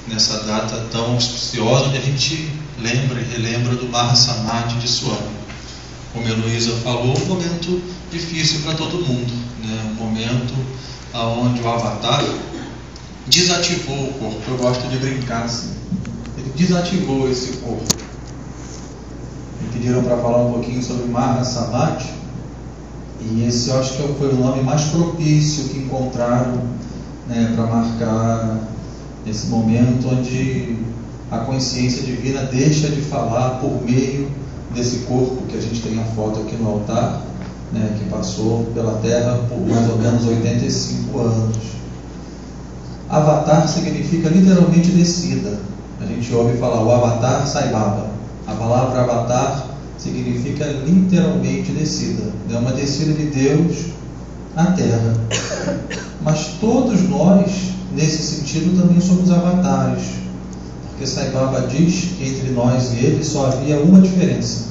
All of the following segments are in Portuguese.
nessa data tão auspiciosa, onde a gente lembra e relembra do Maha Samadhi de Swami. Como a Heloísa falou, um momento difícil para todo mundo, né? Um momento onde o Avatar desativou o corpo. Eu gosto de brincar assim. Ele desativou esse corpo. Me pediram para falar um pouquinho sobre Maha Samadhi, e esse eu acho que foi o nome mais propício que encontraram, né, para marcar esse momento onde a consciência divina deixa de falar por meio desse corpo que a gente tem a foto aqui no altar, né, que passou pela Terra por mais ou menos 85 anos. Avatar significa literalmente descida. A gente ouve falar o Avatar Sai Baba. A palavra Avatar significa literalmente descida. É uma descida de Deus à Terra. Mas todos nós, nesse sentido, também somos avatares. Porque Sai Baba diz que entre nós e ele só havia uma diferença.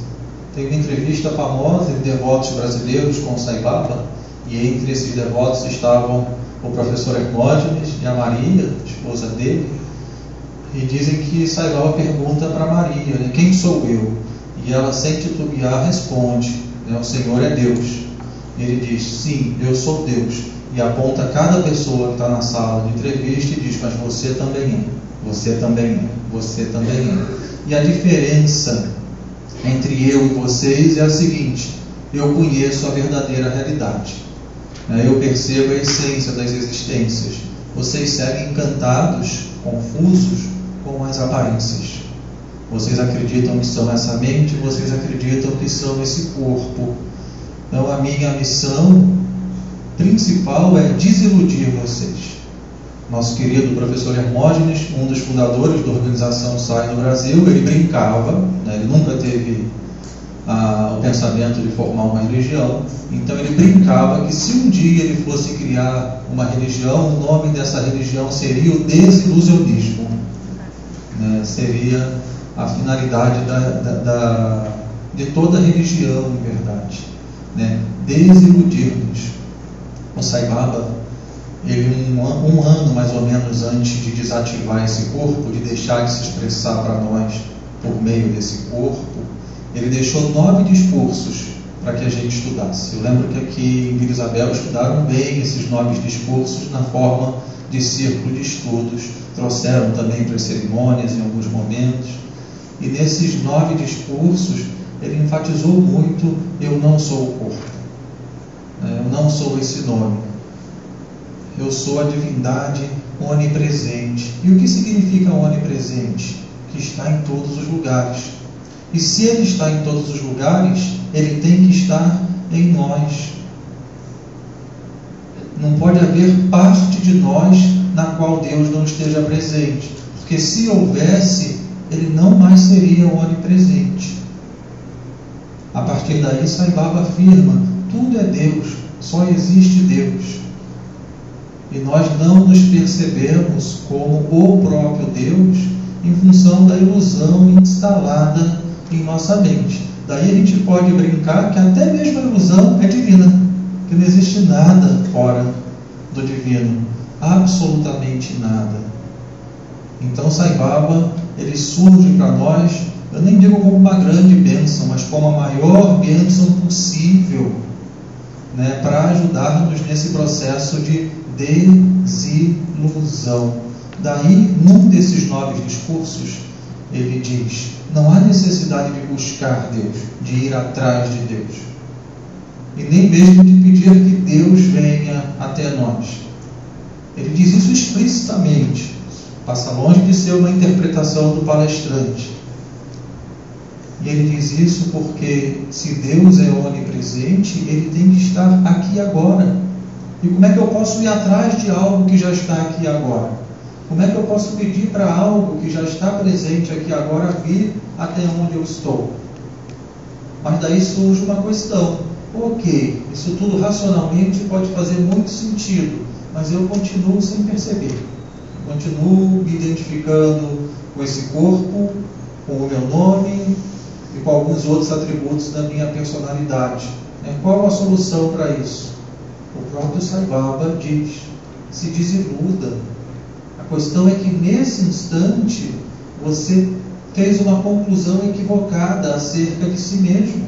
Tem uma entrevista famosa de devotos brasileiros com Sai Baba, e entre esses devotos estavam o professor Hermógenes e a Maria, esposa dele, e dizem que Sai Baba pergunta para Maria, né, quem sou eu? E ela, sem titubear, responde, né, o Senhor é Deus. E ele diz, sim, eu sou Deus. E aponta cada pessoa que está na sala de entrevista e diz, mas você também é, você também é, você também é. E a diferença entre eu e vocês é a seguinte: eu conheço a verdadeira realidade, eu percebo a essência das existências. Vocês seguem encantados, confusos com as aparências. Vocês acreditam que são essa mente, vocês acreditam que são esse corpo. Então a minha missão principal é desiludir vocês. Nosso querido professor Hermógenes, um dos fundadores da organização SAI no Brasil, ele brincava, né, ele nunca teve o pensamento de formar uma religião, então ele brincava que se um dia ele fosse criar uma religião, o nome dessa religião seria o desilusionismo, né, seria a finalidade de toda religião, em verdade, né, desiludir-nos. O Sai Baba, ele um ano mais ou menos antes de desativar esse corpo, de deixar de se expressar para nós por meio desse corpo, ele deixou 9 discursos para que a gente estudasse. Eu lembro que aqui em Vila Isabel estudaram bem esses 9 discursos na forma de círculo de estudos, trouxeram também para as cerimônias em alguns momentos, e nesses 9 discursos ele enfatizou muito: eu não sou o corpo, eu não sou esse nome, eu sou a divindade onipresente. E o que significa onipresente? Que está em todos os lugares. E se ele está em todos os lugares, ele tem que estar em nós. Não pode haver parte de nós na qual Deus não esteja presente, porque se houvesse, ele não mais seria onipresente. A partir daí, Sai Baba afirma: tudo é Deus, só existe Deus. E nós não nos percebemos como o próprio Deus em função da ilusão instalada em nossa mente. Daí a gente pode brincar que até mesmo a ilusão é divina, que não existe nada fora do divino, absolutamente nada. Então Sai Baba, ele surge para nós, eu nem digo como uma grande bênção, mas como a maior bênção possível, né, para ajudar-nos nesse processo de desilusão. Daí, num desses 9 discursos, ele diz: não há necessidade de buscar Deus, de ir atrás de Deus, e nem mesmo de pedir que Deus venha até nós. Ele diz isso explicitamente, passa longe de ser uma interpretação do palestrante. E ele diz isso porque, se Deus é onipresente, ele tem que estar aqui agora. E como é que eu posso ir atrás de algo que já está aqui agora? Como é que eu posso pedir para algo que já está presente aqui agora vir até onde eu estou? Mas daí surge uma questão. Ok, isso tudo racionalmente pode fazer muito sentido, mas eu continuo sem perceber. Continuo me identificando com esse corpo, com o meu nome e com alguns outros atributos da minha personalidade. Qual a solução para isso? O próprio Sai Baba diz: se desiluda. A A questão é que nesse instante você fez uma conclusão equivocada acerca de si mesmo.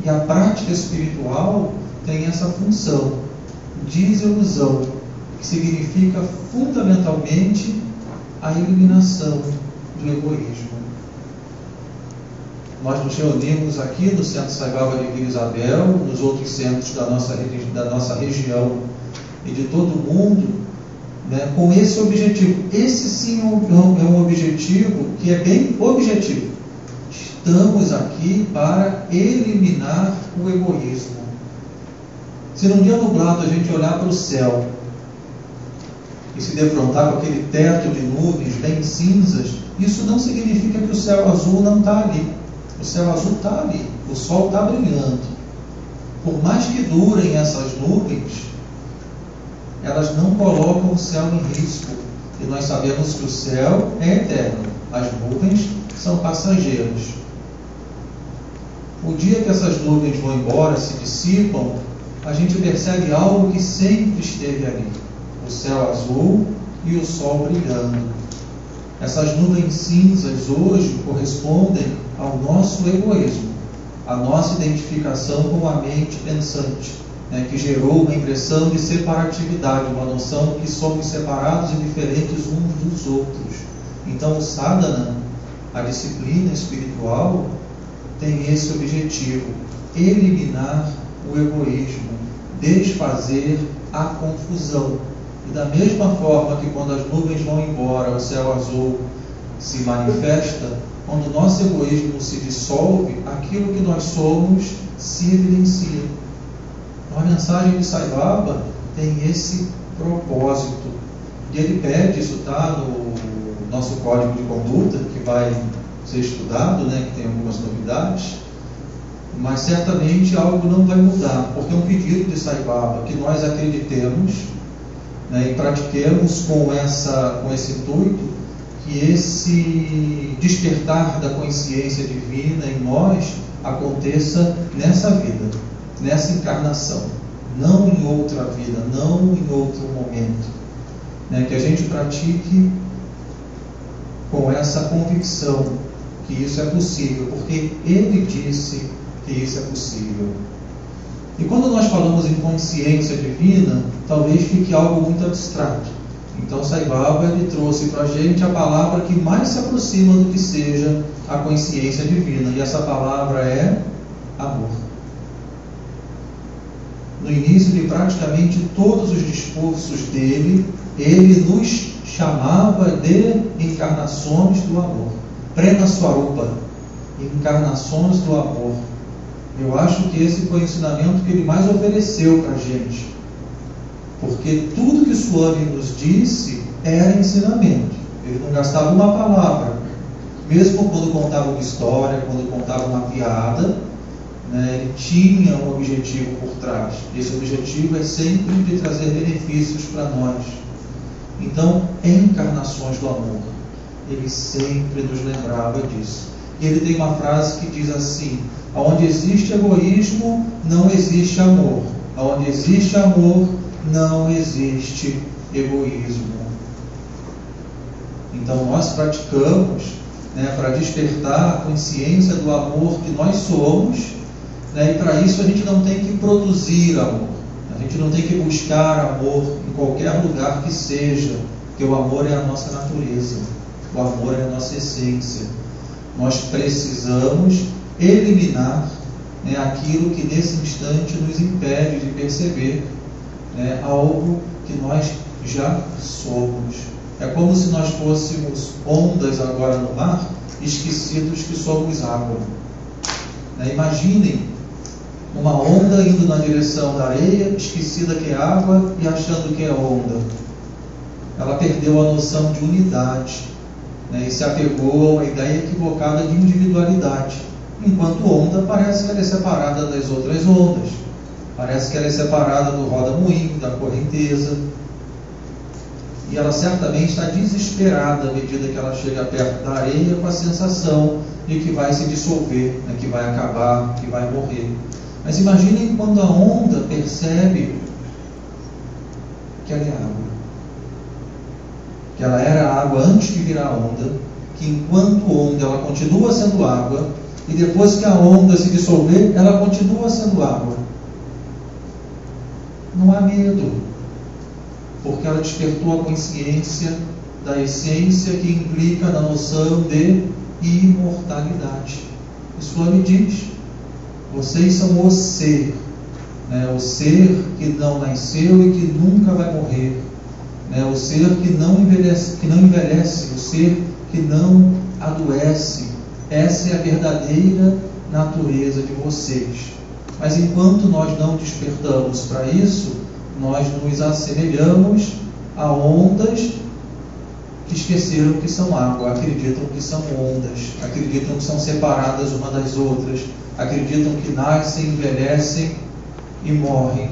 E a prática espiritual tem essa função, desilusão, que significa fundamentalmente a eliminação do egoísmo. Nós nos reunimos aqui no Centro Sai Baba de Vila Isabel, nos outros centros da nossa região e de todo o mundo, né, com esse objetivo. Esse sim é um objetivo que é bem objetivo. Estamos aqui para eliminar o egoísmo. Se num dia nublado a gente olhar para o céu e se defrontar com aquele teto de nuvens bem cinzas, isso não significa que o céu azul não está ali. O céu azul está ali, o sol está brilhando. Por mais que durem essas nuvens, elas não colocam o céu em risco. E nós sabemos que o céu é eterno, as nuvens são passageiras. O dia que essas nuvens vão embora, se dissipam, a gente percebe algo que sempre esteve ali: o céu azul e o sol brilhando. Essas nuvens cinzas hoje correspondem ao nosso egoísmo, a nossa identificação com a mente pensante, né, que gerou uma impressão de separatividade, uma noção de que somos separados e diferentes uns dos outros. Então o sadhana, a disciplina espiritual, tem esse objetivo: eliminar o egoísmo, desfazer a confusão. E da mesma forma que quando as nuvens vão embora, o céu azul se manifesta, quando o nosso egoísmo se dissolve, aquilo que nós somos se evidencia. A mensagem de Sai Baba tem esse propósito. E ele pede, isso está no nosso código de conduta, que vai ser estudado, né, que tem algumas novidades, mas certamente algo não vai mudar, porque é um pedido de Sai Baba que nós acreditemos, né, e pratiquemos com esse intuito, que esse despertar da consciência divina em nós aconteça nessa vida, nessa encarnação, não em outra vida, não em outro momento, né, que a gente pratique com essa convicção que isso é possível, porque Ele disse que isso é possível. E quando nós falamos em consciência divina, talvez fique algo muito abstrato. Então Sai Baba ele trouxe para a gente a palavra que mais se aproxima do que seja a consciência divina, e essa palavra é amor. No início de praticamente todos os discursos dele, ele nos chamava de encarnações do amor. Prema Swarupa, encarnações do amor. Eu acho que esse foi o ensinamento que ele mais ofereceu para a gente, porque tudo que Swami nos disse era ensinamento. Ele não gastava uma palavra, mesmo quando contava uma história, quando contava uma piada, né, ele tinha um objetivo por trás. Esse objetivo é sempre de trazer benefícios para nós. Então, encarnações do amor, ele sempre nos lembrava disso. E ele tem uma frase que diz assim: aonde existe egoísmo, não existe amor. Aonde existe amor, não existe egoísmo. Então nós praticamos, né, para despertar a consciência do amor que nós somos, né, e para isso a gente não tem que produzir amor, a gente não tem que buscar amor em qualquer lugar que seja, porque o amor é a nossa natureza, o amor é a nossa essência. Nós precisamos eliminar, né, aquilo que nesse instante nos impede de perceber, né, algo que nós já somos. É como se nós fôssemos ondas agora no mar, esquecidos que somos água. Né, imaginem uma onda indo na direção da areia, esquecida que é água e achando que é onda. Ela perdeu a noção de unidade, né, e se apegou a uma ideia equivocada de individualidade. Enquanto onda, parece que ela é separada das outras ondas, parece que ela é separada do roda-moinho, da correnteza, e ela certamente está desesperada à medida que ela chega perto da areia, com a sensação de que vai se dissolver, né, que vai acabar, que vai morrer. Mas imaginem quando a onda percebe que ela é água. que ela era água antes de virar onda, que enquanto onda ela continua sendo água, e depois que a onda se dissolver, ela continua sendo água. Não há medo, porque ela despertou a consciência da essência que implica na noção de imortalidade. Isso lhe diz: vocês são o ser, né? O ser que não nasceu e que nunca vai morrer, né? O ser que não envelhece, o ser que não adoece. Essa é a verdadeira natureza de vocês. Mas enquanto nós não despertamos para isso, nós nos assemelhamos a ondas que esqueceram que são água, acreditam que são ondas, acreditam que são separadas uma das outras, acreditam que nascem, envelhecem e morrem.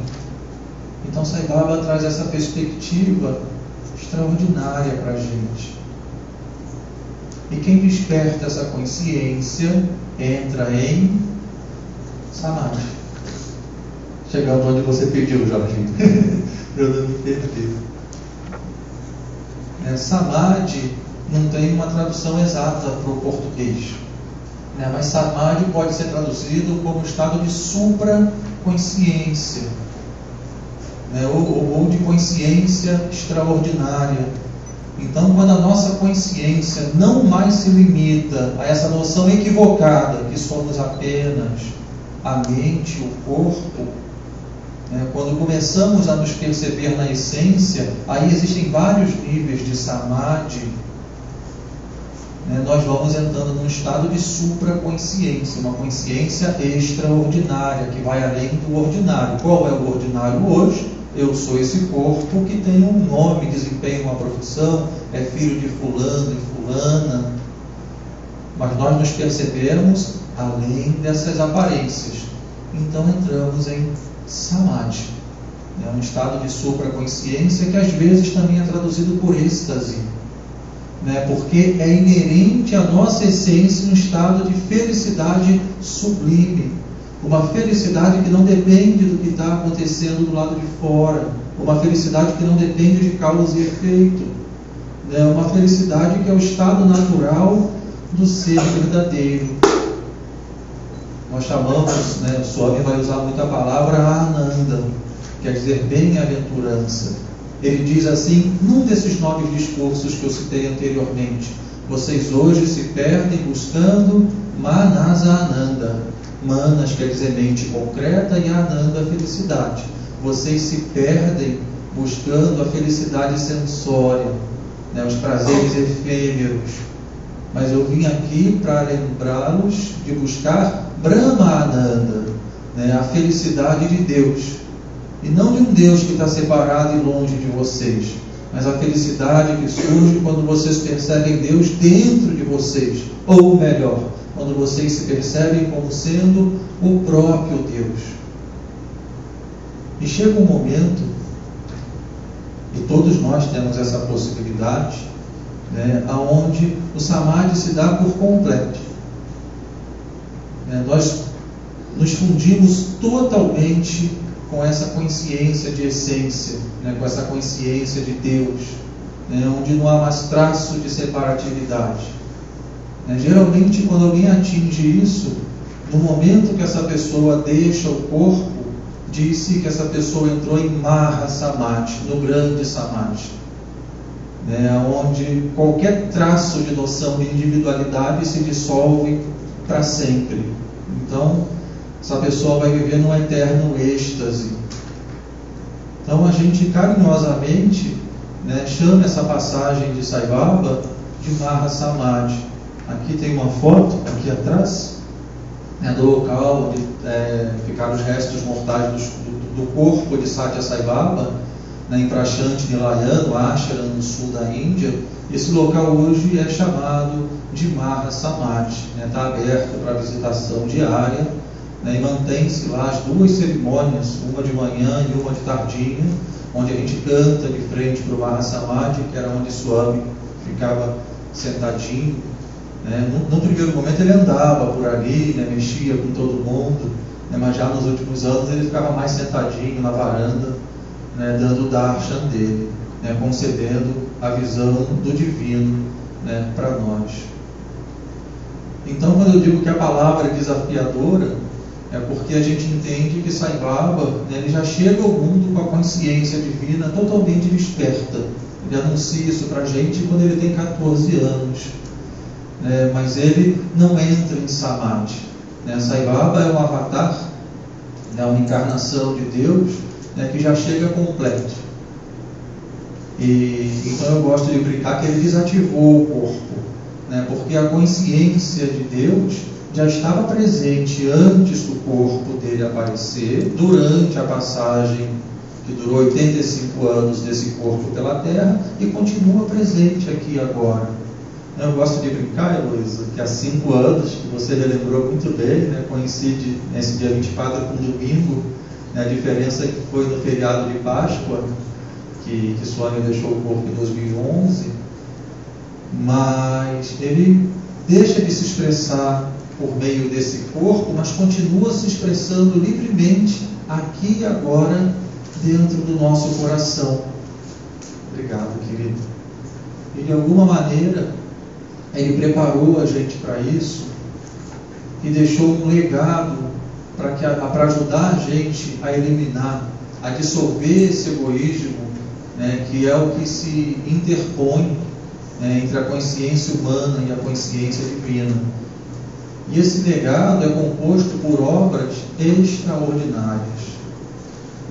Então Sai Baba traz essa perspectiva extraordinária para a gente. E quem desperta essa consciência entra em Samadhi. Chegando onde você pediu, Jorginho, para eu não me perder. Samadhi não tem uma tradução exata para o português, né? Mas Samadhi pode ser traduzido como estado de supraconsciência, né? ou de consciência extraordinária. Então, quando a nossa consciência não mais se limita a essa noção equivocada que somos apenas a mente, o corpo, né? Quando começamos a nos perceber na essência, aí existem vários níveis de Samadhi, né? Nós vamos entrando num estado de supraconsciência, uma consciência extraordinária, que vai além do ordinário. Qual é o ordinário hoje? Eu sou esse corpo que tem um nome, desempenha uma profissão, é filho de fulano e fulana. Mas nós nos percebemos além dessas aparências. Então entramos em Samadhi. É um estado de supraconsciência que às vezes também é traduzido por êxtase, né? Porque é inerente à nossa essência um estado de felicidade sublime. Uma felicidade que não depende do que está acontecendo do lado de fora. Uma felicidade que não depende de causa e efeito. É uma felicidade que é o estado natural do ser verdadeiro. Nós chamamos, né, o Swami vai usar muito a palavra Ananda, quer dizer bem-aventurança. Ele diz assim, num desses 9 discursos que eu citei anteriormente: vocês hoje se perdem buscando Manasa Ananda. Manas quer dizer mente concreta e Ananda, felicidade. Vocês se perdem buscando a felicidade sensória, né, os prazeres efêmeros. Mas eu vim aqui para lembrá-los de buscar Brahma Ananda, né, a felicidade de Deus. E não de um Deus que está separado e longe de vocês, mas a felicidade que surge quando vocês percebem Deus dentro de vocês. Ou melhor, quando vocês se percebem como sendo o próprio Deus. E chega um momento, e todos nós temos essa possibilidade, né, onde o Samadhi se dá por completo. Nós nos fundimos totalmente com essa consciência de essência, né, com essa consciência de Deus, né, onde não há mais traço de separatividade. Geralmente, quando alguém atinge isso, no momento que essa pessoa deixa o corpo, diz-se que essa pessoa entrou em Maha Samadhi, no grande Samadhi, onde qualquer traço de noção de individualidade se dissolve para sempre. Então, essa pessoa vai viver num eterno êxtase. Então, a gente carinhosamente, né, chama essa passagem de Sai Baba de Maha Samadhi. Aqui tem uma foto, aqui atrás, né, do local onde ficaram os restos mortais do corpo de Satya Sai Baba, né, em Prashanti Nilayana, no Ashram, no sul da Índia. Esse local hoje é chamado de Maha Samadhi, está aberto para visitação diária, né, e mantém-se lá as 2 cerimônias, uma de manhã e uma de tardinha, onde a gente canta de frente para o Maha Samadhi, que era onde Swami ficava sentadinho. No primeiro momento ele andava por ali, né, mexia com todo mundo, né, mas já nos últimos anos ele ficava mais sentadinho na varanda, né, dando o darshan dele. né, concedendo a visão do divino, né, para nós. Então, quando eu digo que a palavra é desafiadora, é porque a gente entende que Sai Baba, né, ele já chega ao mundo com a consciência divina totalmente desperta. Ele anuncia isso para a gente quando ele tem 14 anos. Mas ele não entra em Samadhi. Sai Baba é um avatar, uma encarnação de Deus, que já chega completo. Então eu gosto de brincar que ele desativou o corpo, porque a consciência de Deus já estava presente antes do corpo dele aparecer, durante a passagem que durou 85 anos desse corpo pela Terra, e continua presente aqui agora. Eu gosto de brincar, Heloísa, que há 5 anos, que você relembrou muito bem, coincide nesse dia 24 com domingo, a diferença é que foi no feriado de Páscoa, que Sônia deixou o corpo em 2011, mas ele deixa de se expressar por meio desse corpo, mas continua se expressando livremente aqui e agora dentro do nosso coração. Obrigado, querido. E de alguma maneira ele preparou a gente para isso e deixou um legado para ajudar a gente a eliminar, a dissolver esse egoísmo, que é o que se interpõe entre a consciência humana e a consciência divina. E esse legado é composto por obras extraordinárias.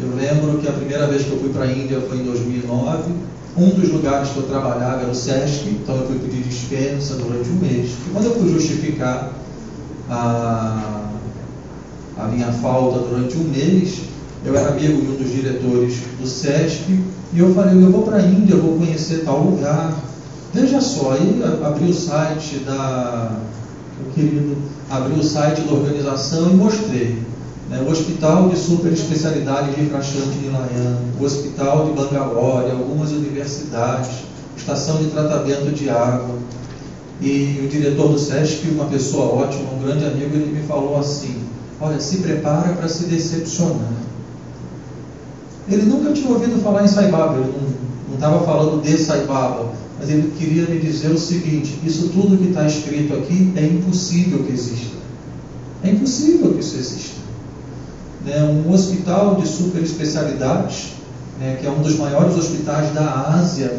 Eu lembro que a primeira vez que eu fui para a Índia foi em 2009. Um dos lugares que eu trabalhava era o SESC, então eu fui pedir dispensa durante um mês. E quando eu fui justificar a minha falta durante um mês, eu era amigo de um dos diretores do SESC, e eu falei, eu vou para a Índia, eu vou conhecer tal lugar. Veja só, aí abri o site abri o site da organização e mostrei. O Hospital de Super Especialidade de Prashanti Nilayana, o Hospital de Bangalore, algumas universidades, estação de tratamento de água. E o diretor do SESC, uma pessoa ótima, um grande amigo, ele me falou assim, olha, se prepara para se decepcionar. Ele nunca tinha ouvido falar em Sai Baba, ele não estava falando de Sai Baba, mas ele queria me dizer o seguinte, isso tudo que está escrito aqui é impossível que exista. É impossível que isso exista. Um hospital de super especialidades, que é um dos maiores hospitais da Ásia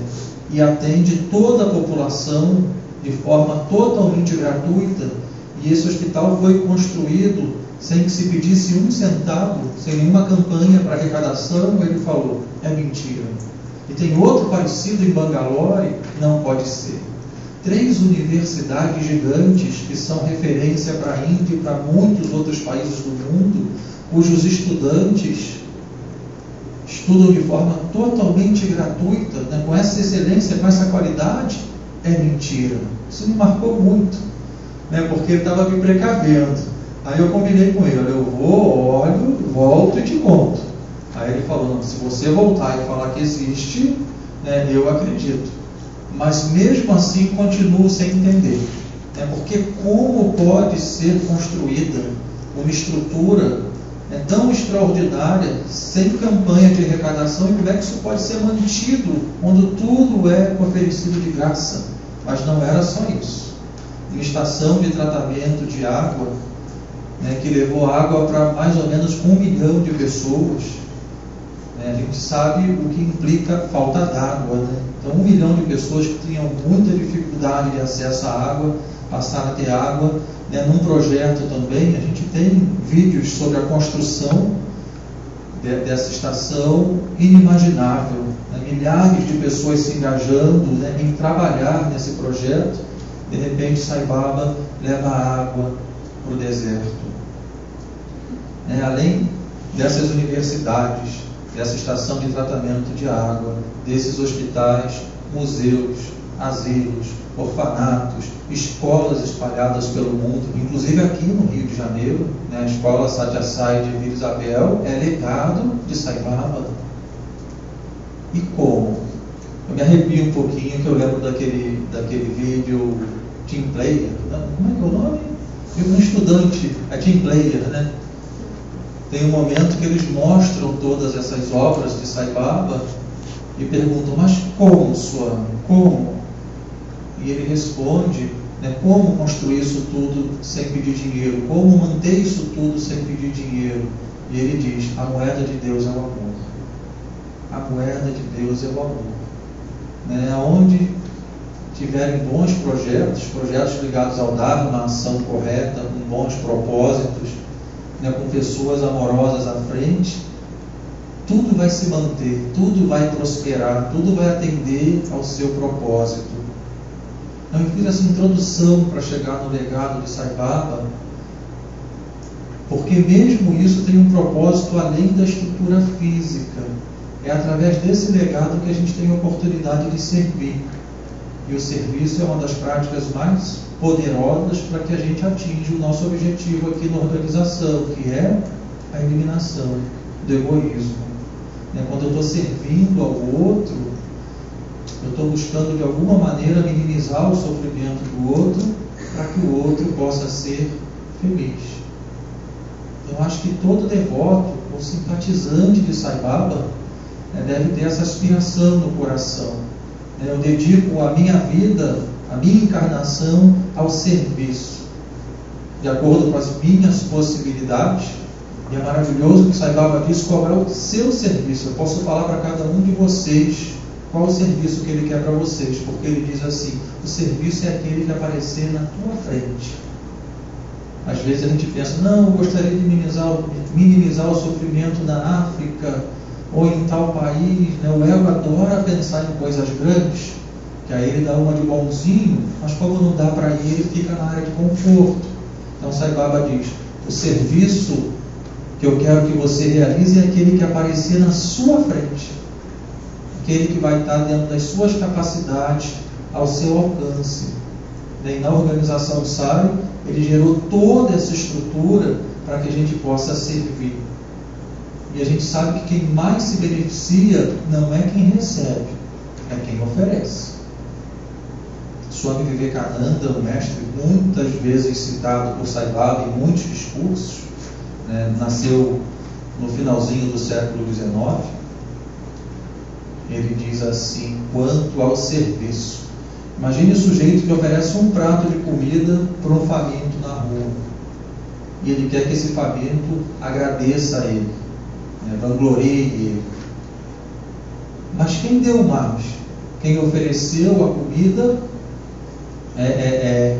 e atende toda a população de forma totalmente gratuita, e esse hospital foi construído sem que se pedisse um centavo, sem nenhuma campanha para arrecadação. Ele falou, é mentira. E tem outro parecido em Bangalore, não pode ser. 3 universidades gigantes que são referência para a Índia e para muitos outros países do mundo, cujos estudantes estudam de forma totalmente gratuita, com essa excelência, com essa qualidade, é mentira. Isso me marcou muito, porque ele estava me precavendo. Aí eu combinei com ele, eu vou, olho, volto e te conto. Aí ele falou, não, se você voltar e falar que existe, eu acredito. Mas mesmo assim continuo sem entender. Porque como pode ser construída uma estrutura tão extraordinária, sem campanha de arrecadação, e como é que isso pode ser mantido quando tudo é oferecido de graça? Mas não era só isso. Uma estação de tratamento de água, que levou água para mais ou menos 1 milhão de pessoas. A gente sabe o que implica falta d'água. Então 1 milhão de pessoas que tinham muita dificuldade de acesso à água, passaram a ter água. Num projeto também, a gente tem vídeos sobre a construção dessa estação inimaginável. Milhares de pessoas se engajando em trabalhar nesse projeto. De repente, Sai Baba leva água para o deserto. Além dessas universidades, dessa estação de tratamento de água, desses hospitais, museus, asilos, orfanatos, escolas espalhadas pelo mundo, inclusive aqui no Rio de Janeiro, a escola Satya Sai de Vila Isabel é legado de Sai Baba. E como? Eu me arrepio um pouquinho, que eu lembro daquele vídeo Team Player, como é que é o nome? Um estudante, é Team Player, Tem um momento que eles mostram todas essas obras de Sai Baba, e perguntam: mas como, Swami? Como? E ele responde, como construir isso tudo sem pedir dinheiro? Como manter isso tudo sem pedir dinheiro? E ele diz: a moeda de Deus é o amor. A moeda de Deus é o amor. Onde tiverem bons projetos ligados ao Dharma, uma ação correta, com bons propósitos, com pessoas amorosas à frente, tudo vai se manter, tudo vai prosperar, tudo vai atender ao seu propósito. Então, eu fiz essa introdução para chegar no legado de Sai Baba, porque mesmo isso tem um propósito além da estrutura física. É através desse legado que a gente tem a oportunidade de servir. E o serviço é uma das práticas mais poderosas para que a gente atinja o nosso objetivo aqui na organização, que é a eliminação do egoísmo. Quando eu estou servindo ao outro, eu estou buscando de alguma maneira minimizar o sofrimento do outro para que o outro possa ser feliz. Então, acho que todo devoto ou simpatizante de Sai Baba deve ter essa aspiração no coração. Eu dedico a minha vida, a minha encarnação ao serviço, de acordo com as minhas possibilidades. E é maravilhoso que Sai Baba diz qual é o seu serviço. Eu posso falar para cada um de vocês qual o serviço que ele quer para vocês, porque ele diz assim: o serviço é aquele que aparecer na tua frente. Às vezes a gente pensa: não, eu gostaria de minimizar o sofrimento na África ou em tal país. O ego adora pensar em coisas grandes, que aí ele dá uma de bonzinho, mas como não dá para ir, ele fica na área de conforto. Então Sai Baba diz: o serviço que eu quero que você realize é aquele que aparecer na sua frente, aquele que vai estar dentro das suas capacidades, ao seu alcance. E na organização SAI, ele gerou toda essa estrutura para que a gente possa servir. E a gente sabe que quem mais se beneficia não é quem recebe, é quem oferece. Swami Vivekananda, um mestre muitas vezes citado por Sai Baba em muitos discursos, nasceu no finalzinho do século XIX. Ele diz assim: quanto ao serviço, imagine o sujeito que oferece um prato de comida para um faminto na rua, e ele quer que esse faminto agradeça a ele, vanglorie ele. Mas quem deu mais? Quem ofereceu a comida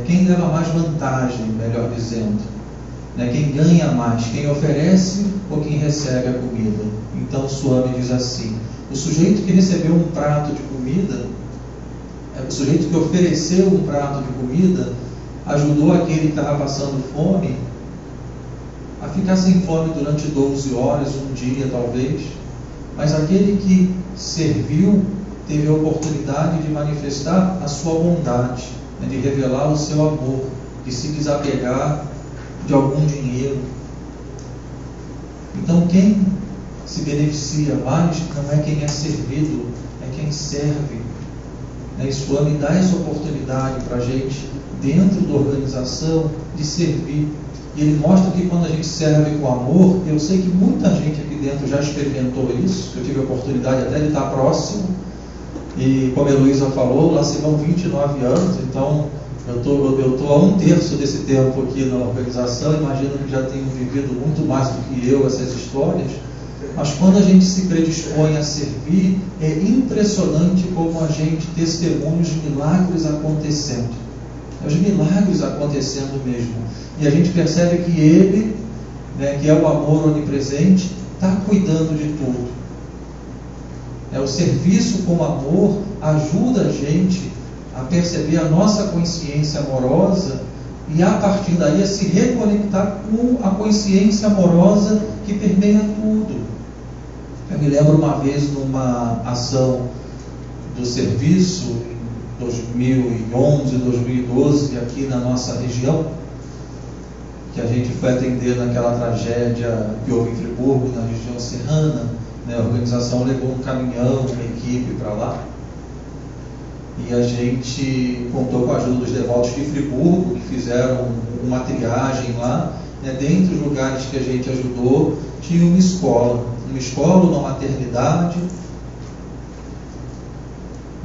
quem leva mais vantagem, melhor dizendo. Quem ganha mais? Quem oferece ou quem recebe a comida? Então Swami diz assim: o sujeito que recebeu um prato de comida, o sujeito que ofereceu um prato de comida, ajudou aquele que estava passando fome a ficar sem fome durante 12 horas, um dia talvez. Mas aquele que serviu teve a oportunidade de manifestar a sua bondade, de revelar o seu amor, de se desapegar de algum dinheiro. Então quem se beneficia mais não é quem é servido, é quem serve. E Swami dá essa oportunidade para a gente, dentro da organização, de servir. E ele mostra que quando a gente serve com amor, eu sei que muita gente aqui dentro já experimentou isso, eu tive a oportunidade até de estar próximo, e como a Heloísa falou, lá se vão 29 anos, então eu estou há 1/3 desse tempo aqui na organização. Imagino que já tenham vivido muito mais do que eu essas histórias, mas quando a gente se predispõe a servir, é impressionante como a gente testemunha os milagres acontecendo. Os milagres acontecendo mesmo. E a gente percebe que Ele, que é o amor onipresente, está cuidando de tudo. O serviço com amor ajuda a gente a perceber a nossa consciência amorosa e a partir daí a se reconectar com a consciência amorosa que permeia tudo. Eu me lembro uma vez numa ação do serviço em 2011, 2012, aqui na nossa região, que a gente foi atender naquela tragédia que houve em Friburgo, na região serrana. A organização levou um caminhão, uma equipe para lá, e a gente contou com a ajuda dos devotos de Friburgo, que fizeram uma triagem lá. Dentre os lugares que a gente ajudou, tinha uma escola, uma maternidade,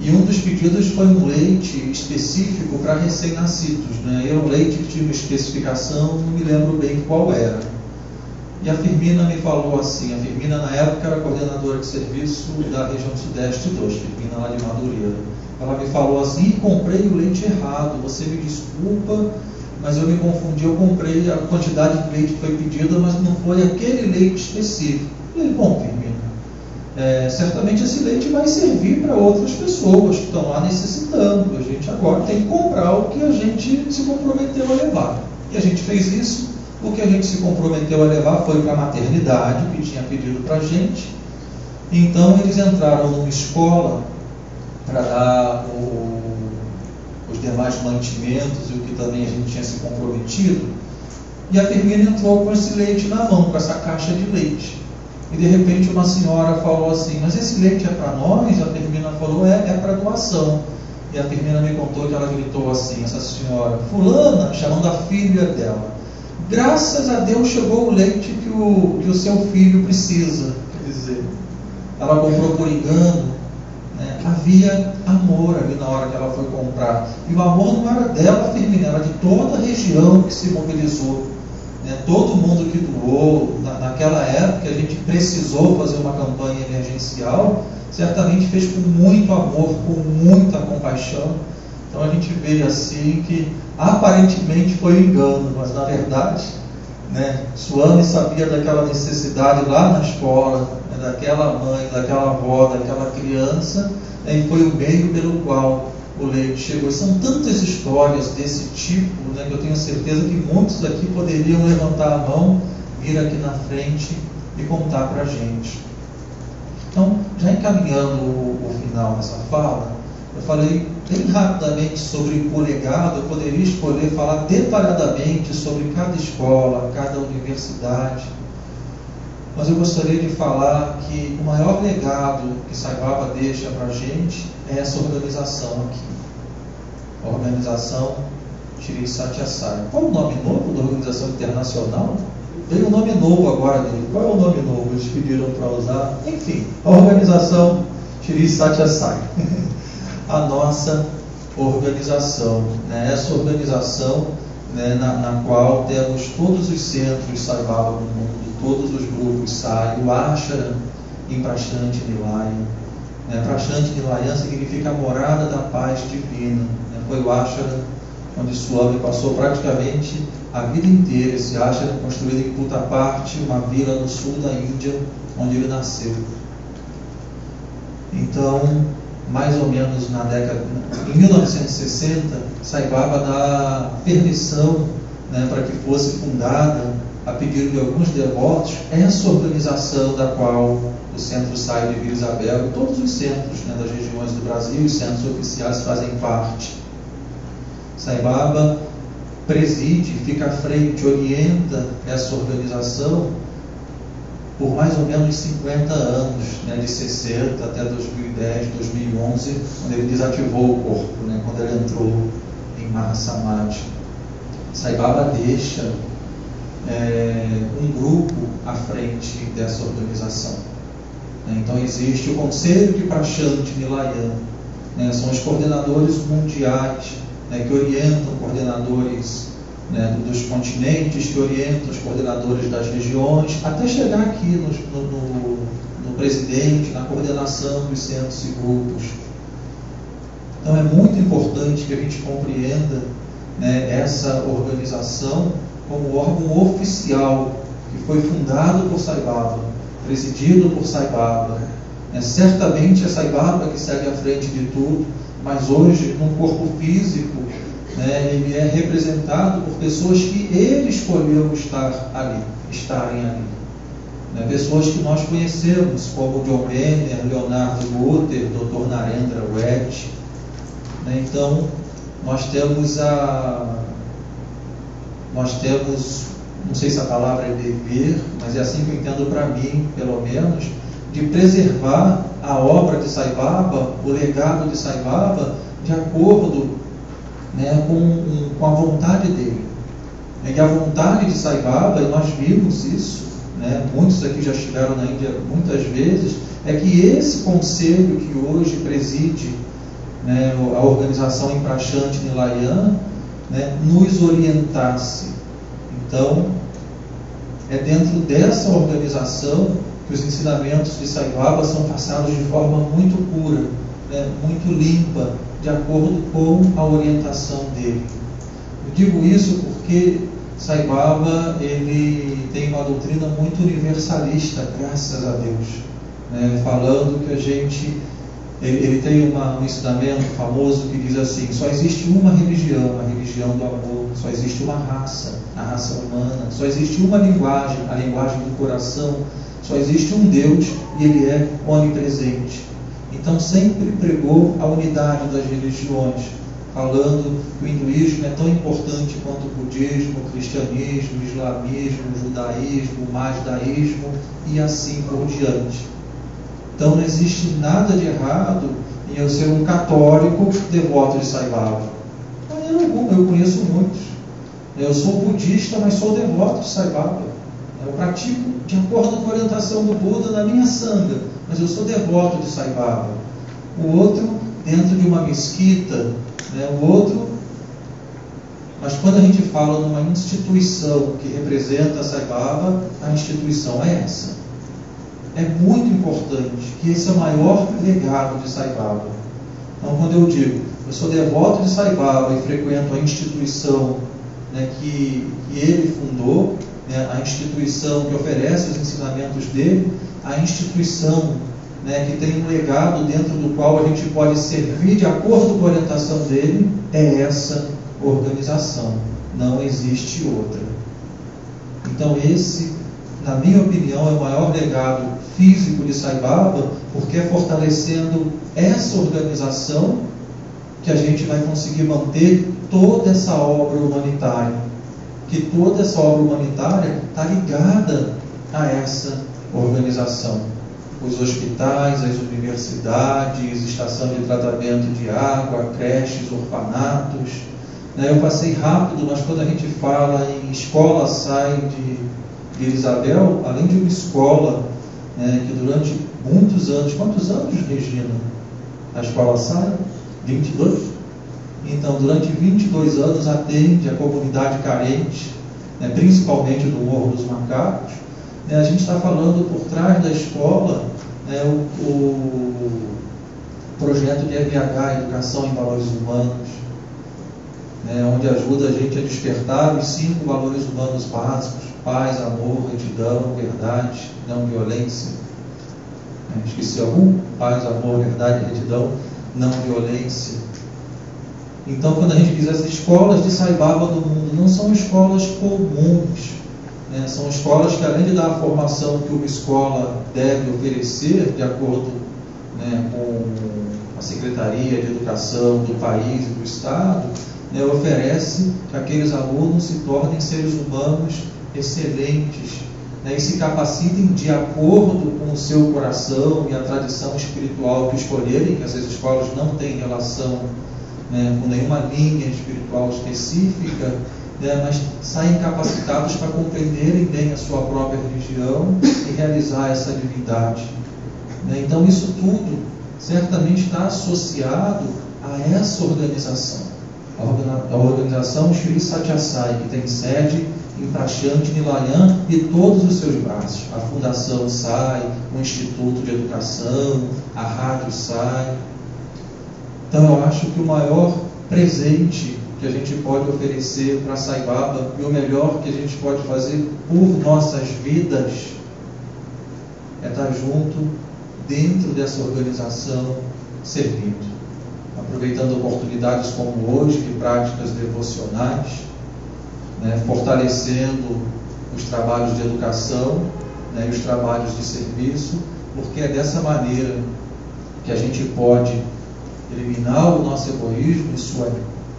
E um dos pedidos foi um leite específico para recém-nascidos, né? Era um leite que tinha uma especificação, não me lembro bem qual era. E a Firmina me falou assim, a Firmina na época era coordenadora de serviço da região sudeste 2, Firmina lá de Madureira. Ela me falou assim, comprei o leite errado, você me desculpa, mas eu me confundi, eu comprei a quantidade de leite que foi pedida, mas não foi aquele leite específico. Eu falei, bom, Firmina, certamente esse leite vai servir para outras pessoas que estão lá necessitando. A gente agora tem que comprar o que a gente se comprometeu a levar. E a gente fez isso. O que a gente se comprometeu a levar foi para a maternidade, que tinha pedido para a gente. Então eles entraram numa escola para dar os demais mantimentos e o que também a gente tinha se comprometido. E a Firmina entrou com esse leite na mão, com essa caixa de leite. E de repente uma senhora falou assim, mas esse leite é para nós? A Firmina falou, é para doação. E a Firmina me contou que ela gritou assim, essa senhora, fulana, chamando a filha dela, graças a Deus chegou o leite que o seu filho precisa. Quer dizer, ela comprou por engano, né? Havia amor ali na hora que ela foi comprar. E o amor não era dela, Firmina, era de toda a região que se mobilizou. Todo mundo que doou, naquela época a gente precisou fazer uma campanha emergencial, certamente fez com muito amor, com muita compaixão. Então a gente vê assim que aparentemente foi um engano, mas na verdade, Suane sabia daquela necessidade lá na escola, daquela mãe, daquela avó, daquela criança, e foi o meio pelo qual o leite chegou. E são tantas histórias desse tipo, que eu tenho certeza que muitos aqui poderiam levantar a mão, vir aqui na frente e contar para a gente. Então, já encaminhando o final dessa fala, eu falei bem rapidamente sobre o legado. Eu poderia escolher falar detalhadamente sobre cada escola, cada universidade, mas eu gostaria de falar que o maior legado que Saibaba deixa para a gente é essa organização aqui, a organização Shri Satya Sai. Qual é o nome novo da organização internacional? Tem um nome novo agora dele. Qual é o nome novo? Eles pediram para usar. Enfim, a organização Shri Satya Sai. A nossa organização, essa organização, na qual temos todos os centros Saibaba no mundo, todos os grupos Sai, o Ashram em Prashanti Nilaya. Prashanti Nilaya significa a morada da paz divina. Foi o Ashram onde Swami passou praticamente a vida inteira. Esse ashram construído em Puttaparthi, uma vila no sul da Índia, onde ele nasceu. Então, mais ou menos em 1960, Saibaba dá permissão, para que fosse fundada, a pedido de alguns devotos, essa organização da qual o Centro Sai de Vila Isabel e todos os centros, das regiões do Brasil, os centros oficiais fazem parte. Saibaba preside, fica à frente, orienta essa organização por mais ou menos 50 anos, de 60 até 2010, 2011, quando ele desativou o corpo, quando ele entrou em Mahasamadhi. Saibaba deixa um grupo à frente dessa organização. Então existe o Conselho de Prashanti Nilaya, são os coordenadores mundiais, que orientam coordenadores dos continentes, que orientam os coordenadores das regiões, até chegar aqui no presidente, na coordenação dos centros e grupos. Então é muito importante que a gente compreenda essa organização como órgão oficial, que foi fundado por Saibaba, presidido por Saibaba. Certamente é Saibaba que segue à frente de tudo, mas hoje, num corpo físico, ele é representado por pessoas que ele escolheu estarem ali. Pessoas que nós conhecemos, como John Benner, Leonardo Guter, Dr. Narendra Reddy. Então, nós temos, não sei se a palavra é dever, mas é assim que eu entendo para mim, pelo menos, de preservar a obra de Saibaba, o legado de Saibaba, de acordo com a vontade dele. E a vontade de Saibaba, e nós vimos isso, muitos aqui já estiveram na Índia muitas vezes, é que esse conselho que hoje preside né, a organização Imprachante Nilayan, né, nos orientasse. Então, é dentro dessa organização que os ensinamentos de Sai Baba são passados de forma muito pura, né, muito limpa, de acordo com a orientação dele. Eu digo isso porque Sai Baba, ele tem uma doutrina muito universalista, graças a Deus, né, falando que a gente... Ele tem um ensinamento famoso que diz assim: só existe uma religião, a religião do amor. Só existe uma raça, a raça humana. Só existe uma linguagem, a linguagem do coração. Só existe um Deus e Ele é onipresente. Então sempre pregou a unidade das religiões, falando que o hinduísmo é tão importante quanto o budismo, o cristianismo, o islamismo, o judaísmo, o mazdaísmo e assim por diante. Então não existe nada de errado em eu ser um católico devoto de Sai Baba. De maneira alguma, eu conheço muitos. Eu sou budista, mas sou devoto de Sai Baba. Eu pratico de acordo com a orientação do Buda na minha sangha, mas eu sou devoto de Sai Baba. O outro dentro de uma mesquita, né? O outro... Mas quando a gente fala numa instituição que representa Sai Baba, a instituição é essa. É muito importante que esse é o maior legado de Sai Baba. Então, quando eu digo, eu sou devoto de Sai Baba e frequento a instituição, né, que ele fundou, né, a instituição que oferece os ensinamentos dele, a instituição, né, que tem um legado dentro do qual a gente pode servir de acordo com a orientação dele, é essa organização. Não existe outra. Então, esse, na minha opinião, é o maior legado físico de Sai Baba, porque é fortalecendo essa organização que a gente vai conseguir manter toda essa obra humanitária. Que toda essa obra humanitária está ligada a essa organização. Os hospitais, as universidades, estação de tratamento de água, creches, orfanatos. Eu passei rápido, mas quando a gente fala em escola Sai de Isabel, além de uma escola, que durante muitos anos... Quantos anos, Regina? A escola Sai? 22? Então, durante 22 anos atende a comunidade carente, principalmente do Morro dos Macacos. A gente está falando por trás da escola, o projeto de EVH, Educação em Valores Humanos, onde ajuda a gente a despertar os 5 valores humanos básicos: paz, amor, retidão, verdade, não violência. Esqueci algum? Paz, amor, verdade, retidão, não violência. Então, quando a gente diz as escolas de Sai Baba no mundo, não são escolas comuns, são escolas que, além de dar a formação que uma escola deve oferecer, de acordo, com a Secretaria de Educação do país e do Estado, oferece que aqueles alunos se tornem seres humanos excelentes, e se capacitem de acordo com o seu coração e a tradição espiritual que escolherem, que essas escolas não têm relação com nenhuma linha espiritual específica, mas saem capacitados para compreenderem bem a sua própria religião e realizar essa divindade. Então isso tudo certamente está associado a essa organização. A organização Shri Satya Sai, que tem sede em Imprachante Nilayan e todos os seus braços. A Fundação Sai, o Instituto de Educação, a Rádio Sai. Então eu acho que o maior presente que a gente pode oferecer para Sai Baba e o melhor que a gente pode fazer por nossas vidas é estar junto dentro dessa organização, servindo, aproveitando oportunidades como hoje de práticas devocionais, fortalecendo os trabalhos de educação, e os trabalhos de serviço, porque é dessa maneira que a gente pode eliminar o nosso egoísmo, isso é,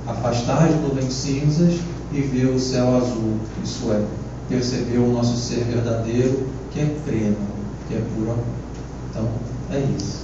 afastar as nuvens cinzas e ver o céu azul, isso é, perceber o nosso ser verdadeiro, que é pleno, que é puro amor. Então, é isso.